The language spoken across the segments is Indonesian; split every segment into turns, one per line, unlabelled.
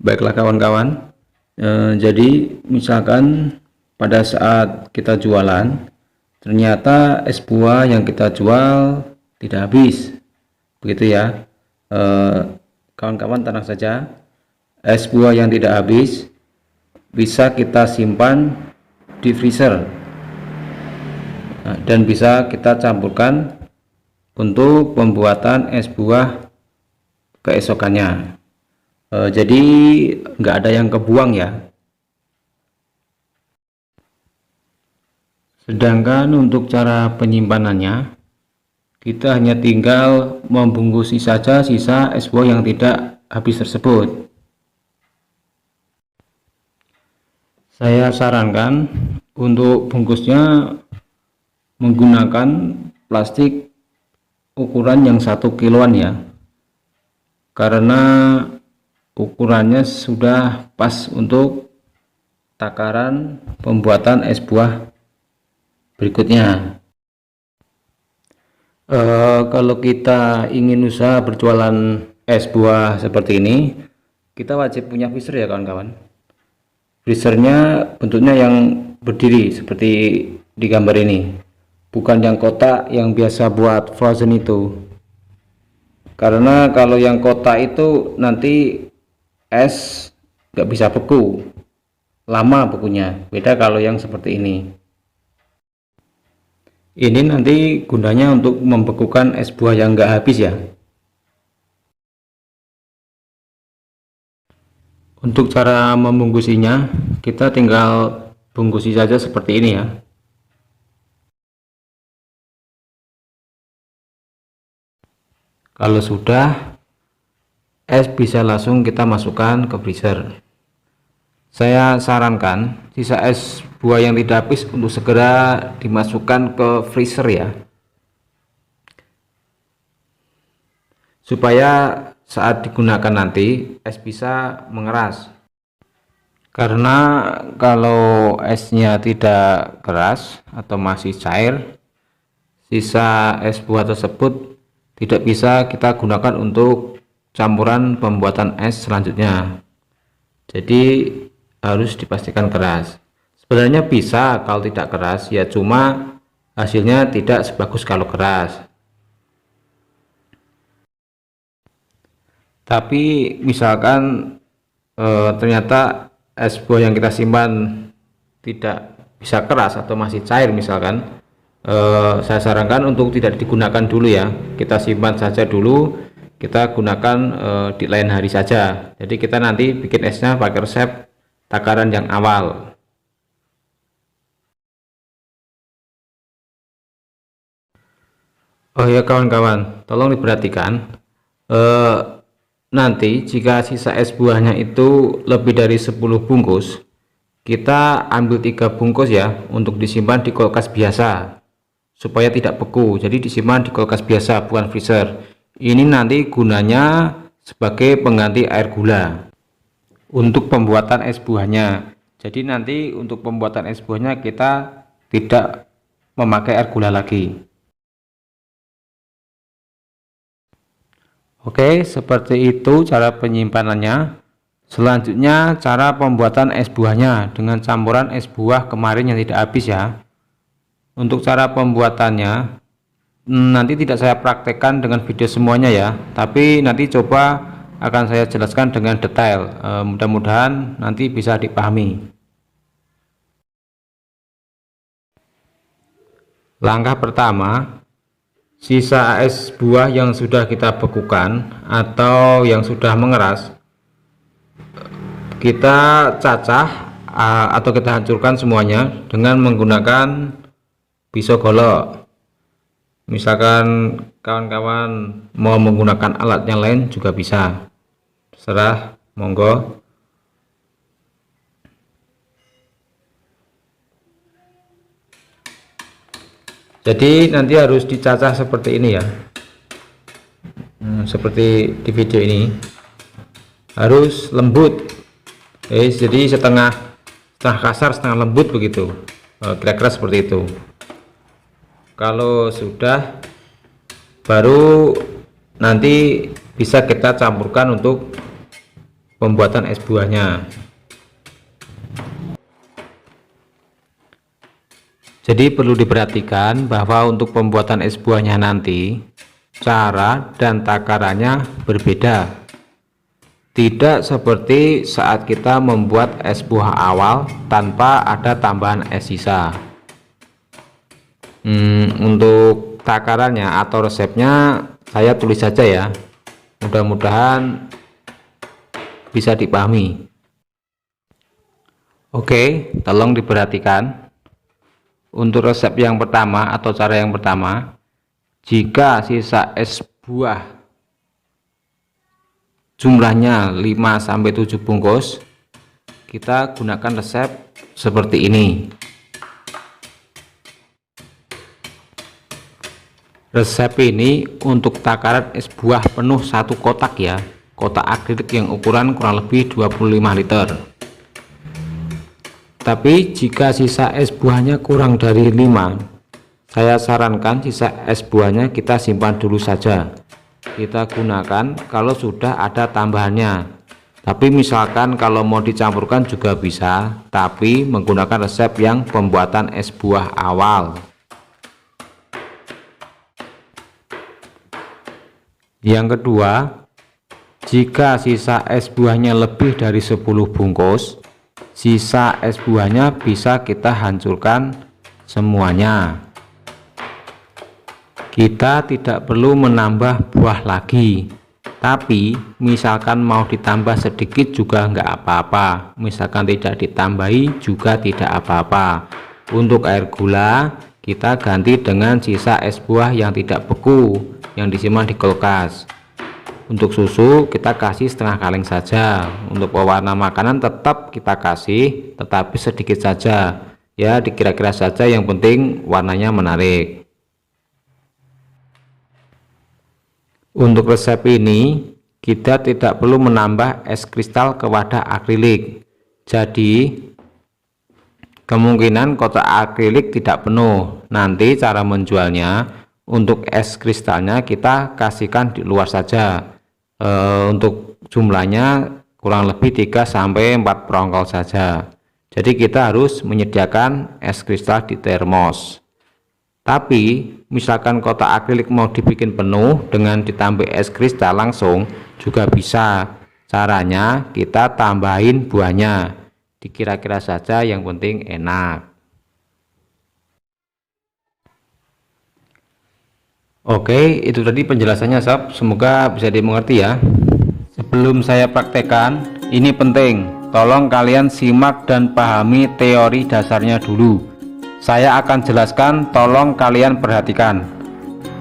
Baiklah kawan-kawan, jadi misalkan pada saat kita jualan, ternyata es buah yang kita jual tidak habis, begitu ya. Kawan-kawan tenang saja, es buah yang tidak habis bisa kita simpan di freezer, dan bisa kita campurkan untuk pembuatan es buah keesokannya. Jadi nggak ada yang kebuang ya. Sedangkan untuk cara penyimpanannya, kita hanya tinggal membungkusi saja sisa es buah yang tidak habis tersebut. Saya sarankan untuk bungkusnya menggunakan plastik ukuran yang 1 kiloan ya, karena ukurannya sudah pas untuk takaran pembuatan es buah berikutnya. Kalau kita ingin usaha berjualan es buah seperti ini, kita wajib punya freezer ya kawan-kawan. Freezernya bentuknya yang berdiri seperti di gambar ini, bukan yang kotak yang biasa buat frozen itu. Karena kalau yang kotak itu nanti es nggak bisa beku, lama bekunya. Beda kalau yang seperti ini. Ini nanti gunanya untuk membekukan es buah yang nggak habis ya. Untuk cara membungkusinya, kita tinggal bungkusi saja seperti ini ya. Kalau sudah, es bisa langsung kita masukkan ke freezer. Saya sarankan sisa es buah yang tidak habis untuk segera dimasukkan ke freezer ya, supaya saat digunakan nanti es bisa mengeras. Karena kalau esnya tidak keras atau masih cair, sisa es buah tersebut tidak bisa kita gunakan untuk campuran pembuatan es selanjutnya. Jadi harus dipastikan keras. Sebenarnya bisa kalau tidak keras ya, cuma hasilnya tidak sebagus kalau keras. Tapi misalkan ternyata es buah yang kita simpan tidak bisa keras atau masih cair misalkan, saya sarankan untuk tidak digunakan dulu ya, kita simpan saja dulu, kita gunakan di lain hari saja. Jadi kita nanti bikin esnya pakai resep takaran yang awal. Oh ya kawan-kawan, tolong diperhatikan, nanti jika sisa es buahnya itu lebih dari 10 bungkus, kita ambil 3 bungkus ya untuk disimpan di kulkas biasa supaya tidak beku. Jadi disimpan di kulkas biasa, bukan freezer. Ini nanti gunanya sebagai pengganti air gula untuk pembuatan es buahnya. Jadi nanti untuk pembuatan es buahnya kita tidak memakai air gula lagi. Oke, seperti itu cara penyimpanannya. Selanjutnya cara pembuatan es buahnya dengan campuran es buah kemarin yang tidak habis ya. Untuk cara pembuatannya nanti tidak saya praktekkan dengan video semuanya ya, tapi nanti coba akan saya jelaskan dengan detail. Mudah-mudahan nanti bisa dipahami. Langkah pertama, sisa es buah yang sudah kita bekukan atau yang sudah mengeras, kita cacah atau kita hancurkan semuanya dengan menggunakan pisau golok. Misalkan kawan-kawan mau menggunakan alat yang lain juga bisa, terserah, monggo. Jadi nanti harus dicacah seperti ini ya, seperti di video ini, harus lembut. Jadi setengah kasar setengah lembut begitu, kira-kira seperti itu. Kalau sudah, baru nanti bisa kita campurkan untuk pembuatan es buahnya. Jadi perlu diperhatikan bahwa untuk pembuatan es buahnya nanti cara dan takarannya berbeda. Tidak seperti saat kita membuat es buah awal tanpa ada tambahan es sisa. Untuk takarannya atau resepnya saya tulis saja ya. Mudah-mudahan bisa dipahami. Oke, tolong diperhatikan. Untuk resep yang pertama atau cara yang pertama, jika sisa es buah jumlahnya 5-7 bungkus, kita gunakan resep seperti ini. Resep ini untuk takaran es buah penuh satu kotak ya, kotak akrilik yang ukuran kurang lebih 25 liter. Tapi jika sisa es buahnya kurang dari 5, saya sarankan sisa es buahnya kita simpan dulu saja. Kita gunakan kalau sudah ada tambahannya. Tapi misalkan kalau mau dicampurkan juga bisa, tapi menggunakan resep yang pembuatan es buah awal. Yang kedua, jika sisa es buahnya lebih dari 10 bungkus, sisa es buahnya bisa kita hancurkan semuanya. Kita tidak perlu menambah buah lagi, tapi misalkan mau ditambah sedikit juga enggak apa-apa, misalkan tidak ditambahi juga tidak apa-apa. Untuk air gula kita ganti dengan sisa es buah yang tidak beku yang disimpan di kulkas. Untuk susu kita kasih setengah kaleng saja. Untuk pewarna makanan tetap kita kasih, tetapi sedikit saja ya, dikira-kira saja, yang penting warnanya menarik. Untuk resep ini kita tidak perlu menambah es kristal ke wadah akrilik, jadi kemungkinan kotak akrilik tidak penuh. Nanti cara menjualnya, untuk es kristalnya kita kasihkan di luar saja. Untuk jumlahnya kurang lebih 3-4 perongkol saja. Jadi kita harus menyediakan es kristal di termos. Tapi misalkan kotak akrilik mau dibikin penuh dengan ditambah es kristal langsung juga bisa. Caranya kita tambahin buahnya, dikira-kira saja, yang penting enak. Oke, itu tadi penjelasannya sob, semoga bisa dimengerti ya. Sebelum saya praktekkan, ini penting, tolong kalian simak dan pahami teori dasarnya dulu. Saya akan jelaskan, tolong kalian perhatikan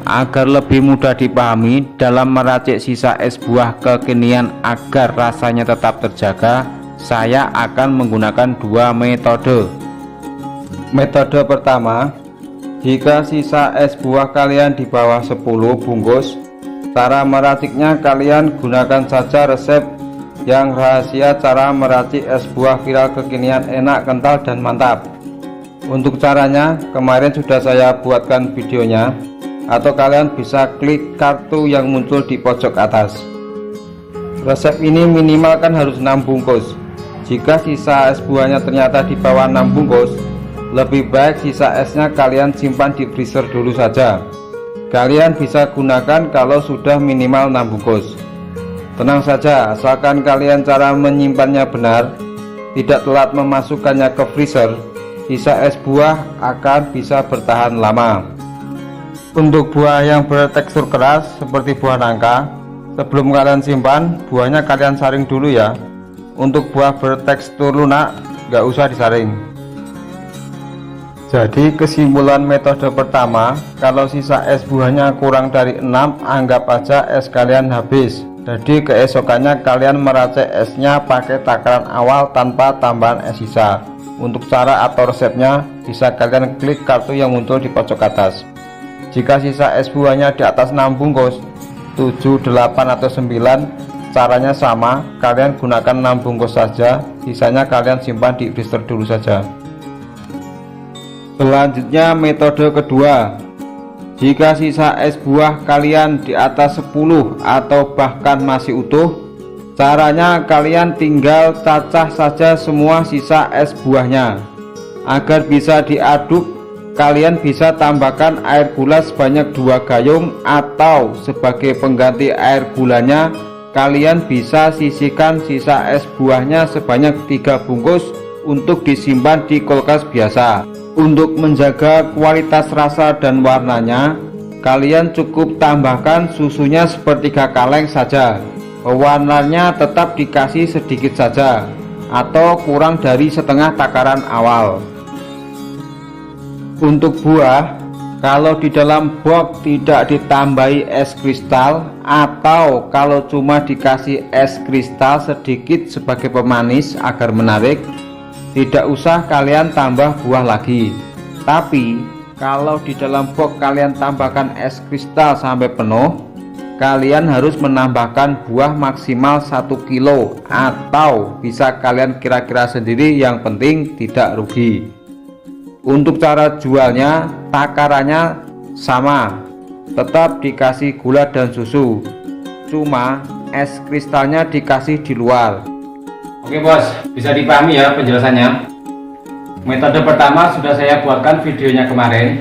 agar lebih mudah dipahami dalam meracik sisa es buah kekinian. Agar rasanya tetap terjaga, saya akan menggunakan dua metode. Metode pertama, jika sisa es buah kalian di bawah 10 bungkus, cara meraciknya kalian gunakan saja resep yang rahasia, cara meracik es buah viral kekinian, enak, kental, dan mantap. Untuk caranya kemarin sudah saya buatkan videonya, atau kalian bisa klik kartu yang muncul di pojok atas. Resep ini minimal kan harus 6 bungkus. Jika sisa es buahnya ternyata di bawah 6 bungkus, lebih baik sisa esnya kalian simpan di freezer dulu saja. Kalian bisa gunakan kalau sudah minimal 6 bungkus. Tenang saja, asalkan kalian cara menyimpannya benar, tidak telat memasukkannya ke freezer, sisa es buah akan bisa bertahan lama. Untuk buah yang bertekstur keras seperti buah nangka, sebelum kalian simpan, buahnya kalian saring dulu ya. Untuk buah bertekstur lunak, nggak usah disaring. Jadi kesimpulan metode pertama, kalau sisa es buahnya kurang dari 6, anggap aja es kalian habis. Jadi keesokannya kalian meracik esnya pakai takaran awal tanpa tambahan es sisa. Untuk cara atau resepnya bisa kalian klik kartu yang muncul di pojok atas. Jika sisa es buahnya di atas 6 bungkus, 7, 8, atau 9, caranya sama, kalian gunakan 6 bungkus saja, sisanya kalian simpan di freezer dulu saja. Selanjutnya metode kedua, jika sisa es buah kalian di atas 10 atau bahkan masih utuh, Caranya kalian tinggal cacah saja semua sisa es buahnya. Agar bisa diaduk, kalian bisa tambahkan air gula sebanyak 2 gayung, atau sebagai pengganti air gulanya kalian bisa sisihkan sisa es buahnya sebanyak 3 bungkus untuk disimpan di kulkas biasa. Untuk menjaga kualitas rasa dan warnanya, kalian cukup tambahkan susunya sepertiga kaleng saja. Pewarnanya tetap dikasih sedikit saja, atau kurang dari setengah takaran awal. Untuk buah, kalau di dalam box tidak ditambahi es kristal, atau kalau cuma dikasih es kristal sedikit sebagai pemanis agar menarik, tidak usah kalian tambah buah lagi. Tapi kalau di dalam box kalian tambahkan es kristal sampai penuh, kalian harus menambahkan buah maksimal 1 kilo, atau bisa kalian kira-kira sendiri, yang penting tidak rugi. Untuk cara jualnya, takarannya sama, tetap dikasih gula dan susu, cuma es kristalnya dikasih di luar. Oke bos, bisa dipahami ya penjelasannya. Metode pertama sudah saya buatkan videonya kemarin,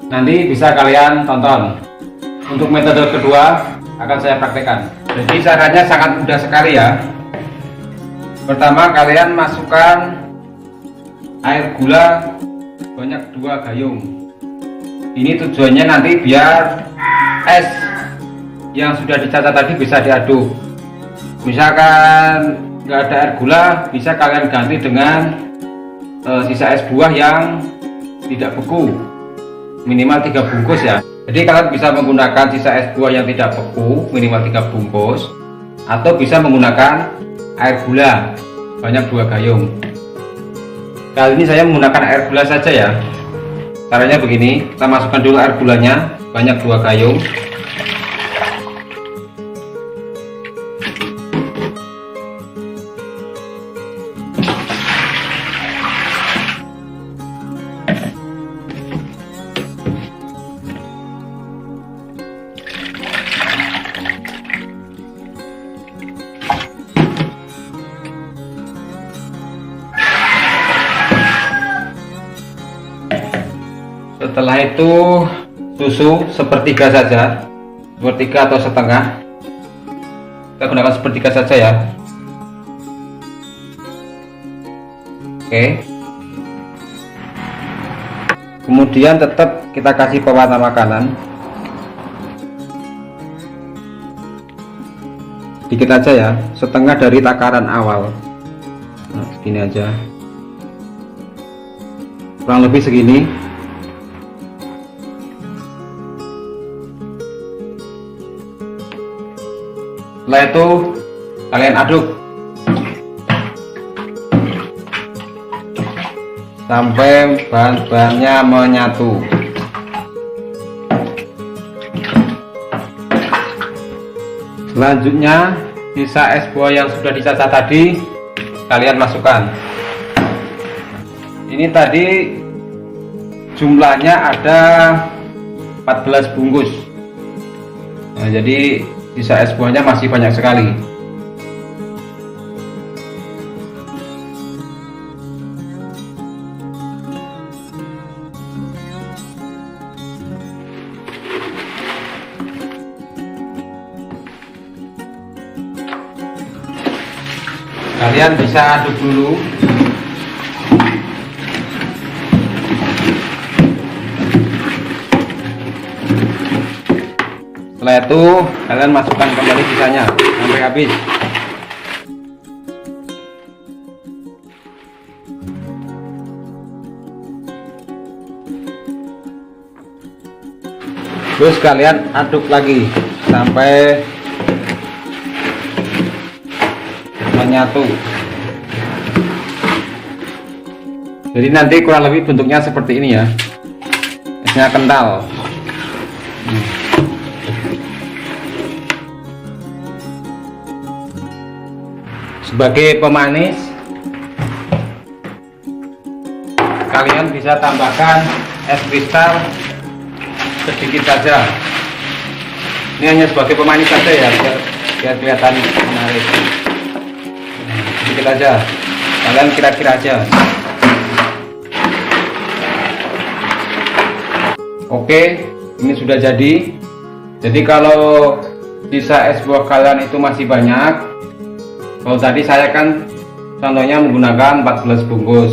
nanti bisa kalian tonton. Untuk metode kedua akan saya praktekkan. Jadi caranya sangat mudah sekali ya. Pertama, kalian masukkan air gula banyak 2 gayung. Ini tujuannya nanti biar es yang sudah dicacah tadi bisa diaduk. Misalkan nggak ada air gula, bisa kalian ganti dengan sisa es buah yang tidak beku, minimal 3 bungkus ya. Jadi kalian bisa menggunakan sisa es buah yang tidak beku minimal 3 bungkus, atau bisa menggunakan air gula banyak 2 gayung. Kali ini saya menggunakan air gula saja ya. Caranya begini, kita masukkan dulu air gulanya banyak 2 gayung. Setelah itu susu sepertiga saja, sepertiga atau setengah. Kita gunakan sepertiga saja ya. Oke. Kemudian tetap kita kasih pewarna makanan. Dikit aja ya, setengah dari takaran awal. Nah, segini aja. Kurang lebih segini. Setelah itu kalian aduk sampai bahan-bahannya menyatu. Selanjutnya sisa es buah yang sudah dicacah tadi kalian masukkan. Ini tadi jumlahnya ada 14 bungkus. Nah, jadi sisa es buahnya masih banyak sekali. Kalian bisa aduk dulu. Setelah itu kalian masukkan kembali sisanya sampai habis. Terus kalian aduk lagi sampai menyatu. Jadi nanti kurang lebih bentuknya seperti ini ya. Esnya kental. Sebagai pemanis, kalian bisa tambahkan es kristal sedikit saja. Ini hanya sebagai pemanis saja ya, biar kelihatan menarik. sedikit aja, kalian kira-kira aja. Oke, ini sudah jadi. Jadi kalau sisa es buah kalian itu masih banyak, kalau tadi saya kan contohnya menggunakan 14 bungkus,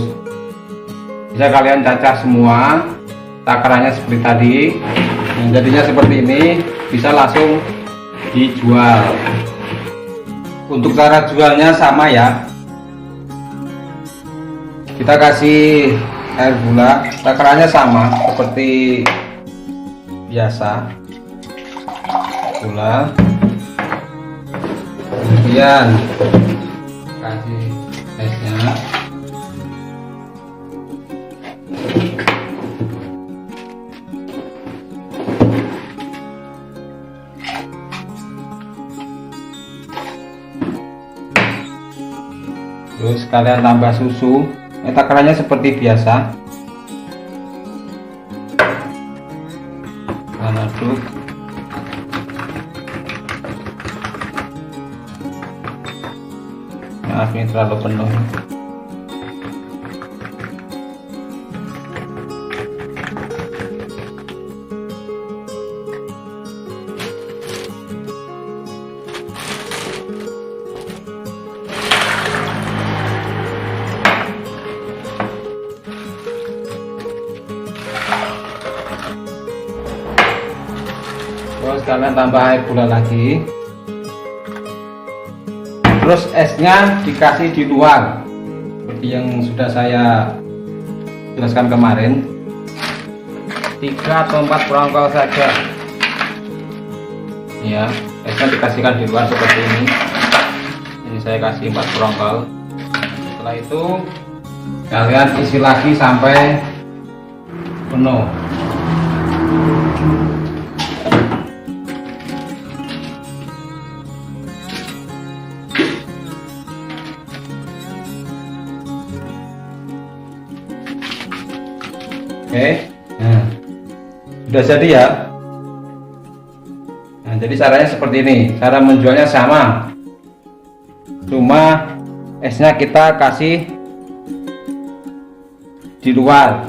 bisa kalian cacah semua takarannya seperti tadi. Jadinya seperti ini, bisa langsung dijual. Untuk cara jualnya sama ya, kita kasih air gula, takarannya sama seperti biasa, gula, kemudian kasih esnya, terus kalian tambah susu. Takarannya seperti biasa, kalian aduk. Maaf, ini terlalu penuh. Terus kalian tambah air gula lagi, terus esnya dikasih di luar seperti yang sudah saya jelaskan kemarin, 3 atau 4 perongkol saja ya. Esnya dikasihkan di luar seperti ini saya kasih 4 perongkol. Setelah itu kalian isi lagi sampai penuh. Oke, nah, sudah jadi ya. Nah, jadi caranya seperti ini. Cara menjualnya sama, cuma esnya kita kasih di luar.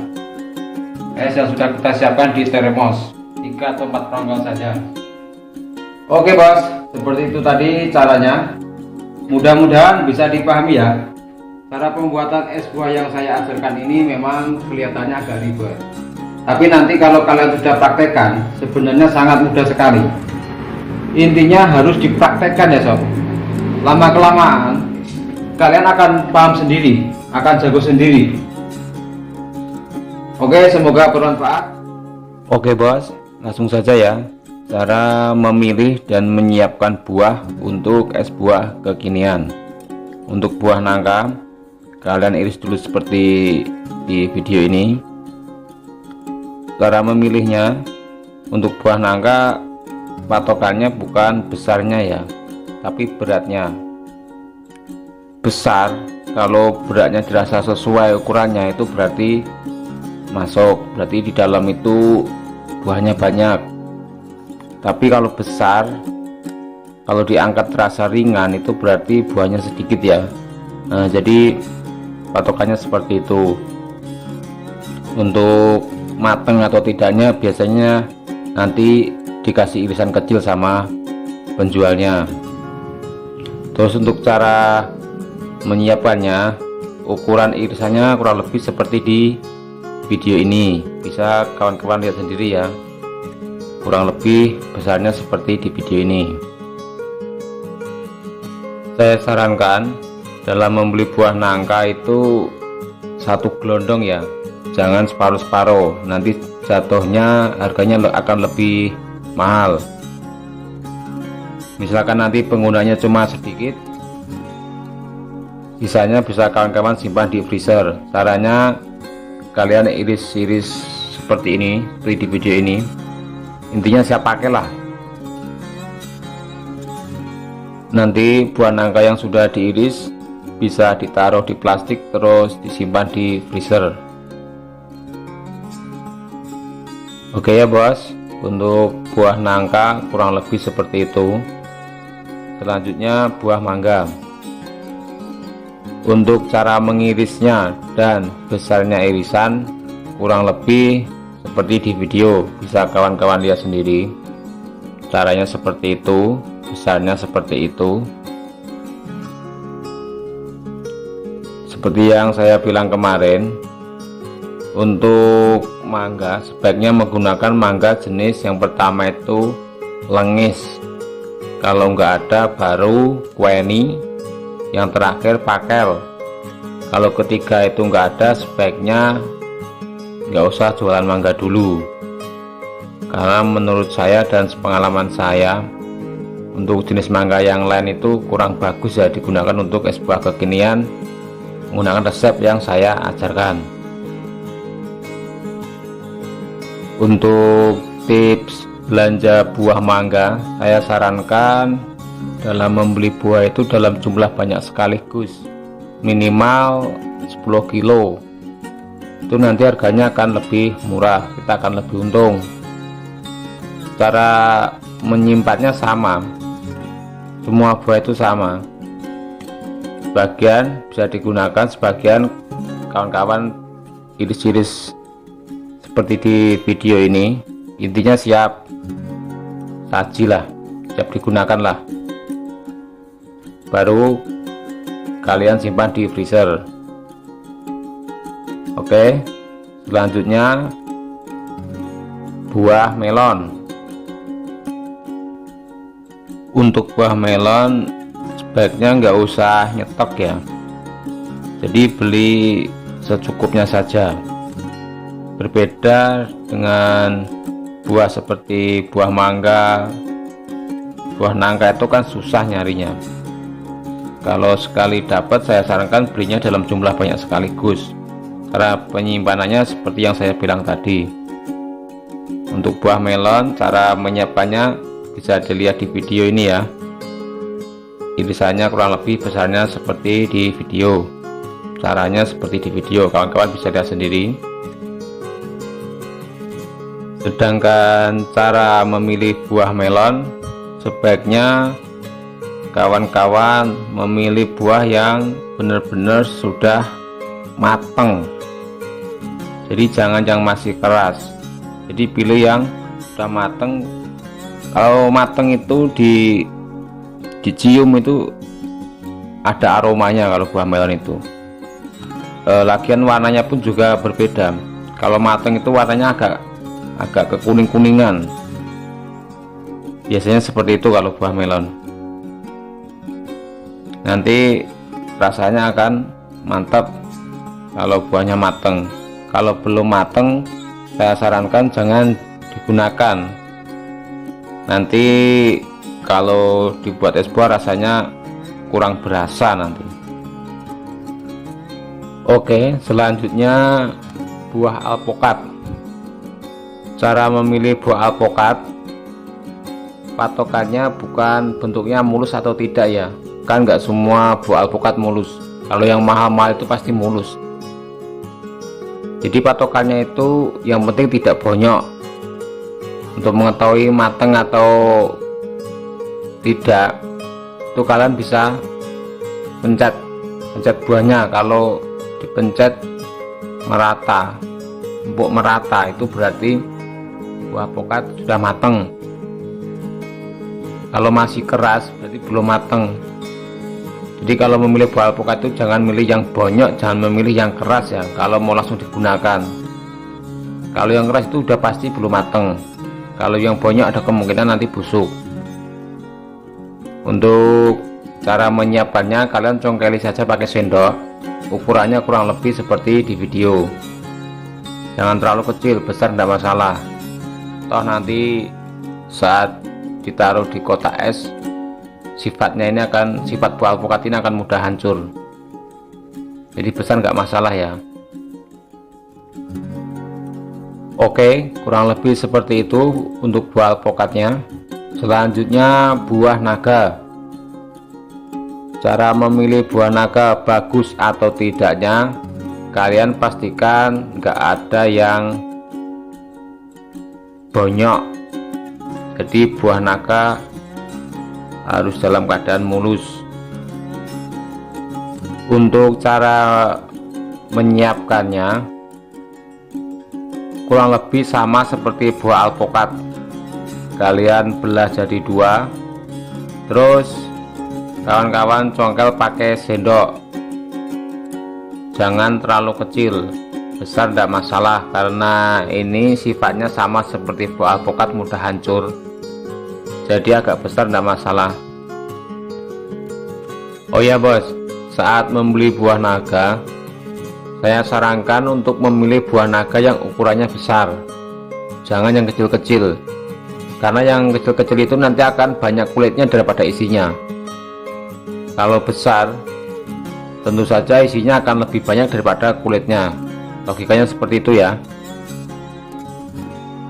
Es yang sudah kita siapkan di termos, 3 atau 4 perongkol saja. Oke bos, seperti itu tadi caranya. Mudah-mudahan bisa dipahami ya. Cara pembuatan es buah yang saya ajarkan ini memang kelihatannya agak ribet, tapi nanti kalau kalian sudah praktekkan, sebenarnya sangat mudah sekali. Intinya harus dipraktekkan ya sob. Lama-kelamaan kalian akan paham sendiri, akan jago sendiri. Oke, semoga bermanfaat. Oke bos, langsung saja ya. Cara memilih dan menyiapkan buah untuk es buah kekinian. Untuk buah nangka, kalian iris dulu seperti di video ini. Cara memilihnya, untuk buah nangka patokannya bukan besarnya ya, tapi beratnya. Besar, kalau beratnya dirasa sesuai ukurannya itu berarti masuk, berarti di dalam itu buahnya banyak. Tapi kalau besar, kalau diangkat terasa ringan, itu berarti buahnya sedikit ya. Nah, jadi patokannya seperti itu. Untuk mateng atau tidaknya biasanya nanti dikasih irisan kecil sama penjualnya. Terus untuk cara menyiapkannya, ukuran irisannya kurang lebih seperti di video ini. Bisa kawan-kawan lihat sendiri ya, kurang lebih besarnya seperti di video ini. Saya sarankan dalam membeli buah nangka itu 1 gelondong ya, jangan separuh-separuh, nanti jatuhnya harganya akan lebih mahal. Misalkan nanti penggunanya cuma sedikit, sisanya bisa kawan-kawan simpan di freezer. Caranya kalian iris-iris seperti ini, seperti di video ini. Intinya siap pakai lah. Nanti buah nangka yang sudah diiris bisa ditaruh di plastik terus disimpan di freezer. Oke ya bos, untuk buah nangka kurang lebih seperti itu. Selanjutnya buah mangga. Untuk cara mengirisnya dan besarnya irisan kurang lebih seperti di video, bisa kawan-kawan lihat sendiri. Caranya seperti itu, besarnya seperti itu. Seperti yang saya bilang kemarin, untuk mangga sebaiknya menggunakan mangga jenis yang pertama itu lengis, kalau nggak ada baru kueni, yang terakhir pakel. Kalau ketiga itu nggak ada, sebaiknya nggak usah jualan mangga dulu, karena menurut saya dan sepengalaman saya, untuk jenis mangga yang lain itu kurang bagus ya digunakan untuk es buah kekinian menggunakan resep yang saya ajarkan. Untuk tips belanja buah mangga, saya sarankan dalam membeli buah itu dalam jumlah banyak sekaligus, minimal 10 kilo. Itu nanti harganya akan lebih murah, kita akan lebih untung. Cara menyimpannya sama, semua buah itu sama, sebagian bisa digunakan, sebagian kawan-kawan iris-iris seperti di video ini. Intinya siap saji lah, siap digunakan lah, baru kalian simpan di freezer. Oke, selanjutnya buah melon. Untuk buah melon sebaiknya nggak usah nyetok ya, jadi beli secukupnya saja. Berbeda dengan buah seperti buah mangga, buah nangka itu kan susah nyarinya. Kalau sekali dapat, saya sarankan belinya dalam jumlah banyak sekaligus. Cara penyimpanannya seperti yang saya bilang tadi. Untuk buah melon, cara menyiapkannya bisa dilihat di video ini ya. Irisannya kurang lebih besarnya seperti di video, caranya seperti di video, kawan-kawan bisa lihat sendiri. Sedangkan cara memilih buah melon, sebaiknya kawan-kawan memilih buah yang benar-benar sudah matang, jadi jangan yang masih keras. Jadi pilih yang sudah matang. Kalau matang itu dicium itu ada aromanya kalau buah melon itu. Lagian warnanya pun juga berbeda. Kalau matang itu warnanya agak kekuning-kuningan, biasanya seperti itu kalau buah melon. Nanti rasanya akan mantap kalau buahnya matang. Kalau belum matang, saya sarankan jangan digunakan. Nanti kalau dibuat es buah rasanya kurang berasa nanti. Oke, selanjutnya buah alpukat. Cara memilih buah alpukat, patokannya bukan bentuknya mulus atau tidak ya, kan nggak semua buah alpukat mulus. Kalau yang mahal-mahal itu pasti mulus. Jadi patokannya itu yang penting tidak bonyok. Untuk mengetahui matang atau tidak, itu kalian bisa pencet buahnya. Kalau dipencet merata, empuk merata, itu berarti buah alpukat sudah matang. Kalau masih keras berarti belum matang. Jadi kalau memilih buah alpukat itu jangan milih yang bonyok, jangan memilih yang keras ya kalau mau langsung digunakan. Kalau yang keras itu udah pasti belum matang. Kalau yang bonyok ada kemungkinan nanti busuk. Untuk cara menyiapkannya, kalian congkeli saja pakai sendok. Ukurannya kurang lebih seperti di video. Jangan terlalu kecil, besar tidak masalah. Toh nanti saat ditaruh di kotak es, sifat buah alpukat ini akan mudah hancur. Jadi besar nggak masalah ya. Oke, kurang lebih seperti itu untuk buah alpukatnya. Selanjutnya buah naga. Cara memilih buah naga bagus atau tidaknya, kalian pastikan nggak ada yang bonyok. Jadi buah naga harus dalam keadaan mulus. Untuk cara menyiapkannya kurang lebih sama seperti buah alpukat. Kalian belah jadi dua, terus kawan-kawan congkel pakai sendok, jangan terlalu kecil, besar tidak masalah karena ini sifatnya sama seperti buah alpukat, mudah hancur. Jadi agak besar tidak masalah. Oh ya bos, saat membeli buah naga, saya sarankan untuk memilih buah naga yang ukurannya besar, jangan yang kecil-kecil, karena yang kecil-kecil itu nanti akan banyak kulitnya daripada isinya. Kalau besar, tentu saja isinya akan lebih banyak daripada kulitnya, logikanya seperti itu ya.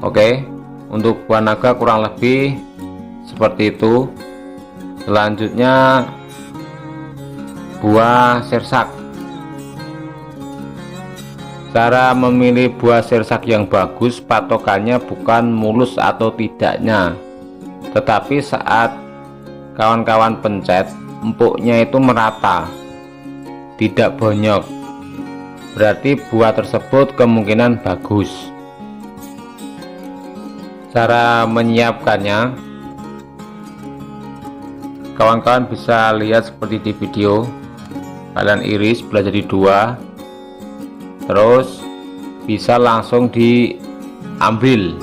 Oke, untuk buah naga kurang lebih seperti itu. Selanjutnya buah sirsak. Cara memilih buah sirsak yang bagus patokannya bukan mulus atau tidaknya, tetapi saat kawan-kawan pencet empuknya itu merata, tidak bonyok, berarti buah tersebut kemungkinan bagus. Cara menyiapkannya kawan-kawan bisa lihat seperti di video. Kalian iris belah jadi dua, terus bisa langsung diambil,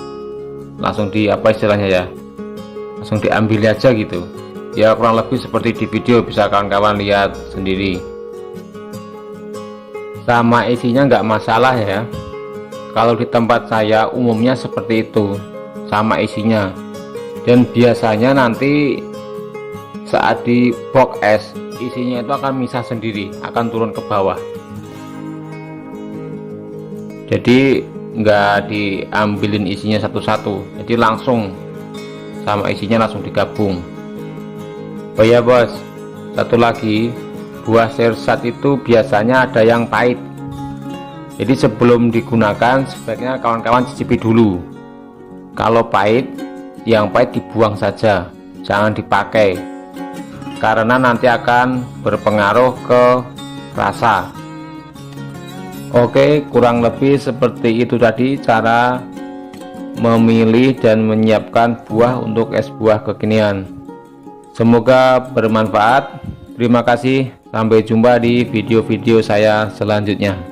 langsung di apa istilahnya ya, langsung diambil aja gitu ya, kurang lebih seperti di video, bisa kawan-kawan lihat sendiri. Sama isinya nggak masalah ya, kalau di tempat saya umumnya seperti itu, sama isinya. Dan biasanya nanti saat di box es isinya itu akan misah sendiri, akan turun ke bawah, jadi nggak diambilin isinya satu-satu, jadi langsung sama isinya langsung digabung. Oh ya bos, satu lagi, buah sirsat itu biasanya ada yang pahit, jadi sebelum digunakan sebaiknya kawan-kawan cicipi dulu. Kalau pahit, yang pahit dibuang saja, jangan dipakai, karena nanti akan berpengaruh ke rasa. Oke, kurang lebih seperti itu tadi cara memilih dan menyiapkan buah untuk es buah kekinian. Semoga bermanfaat. Terima kasih, sampai jumpa di video-video saya selanjutnya.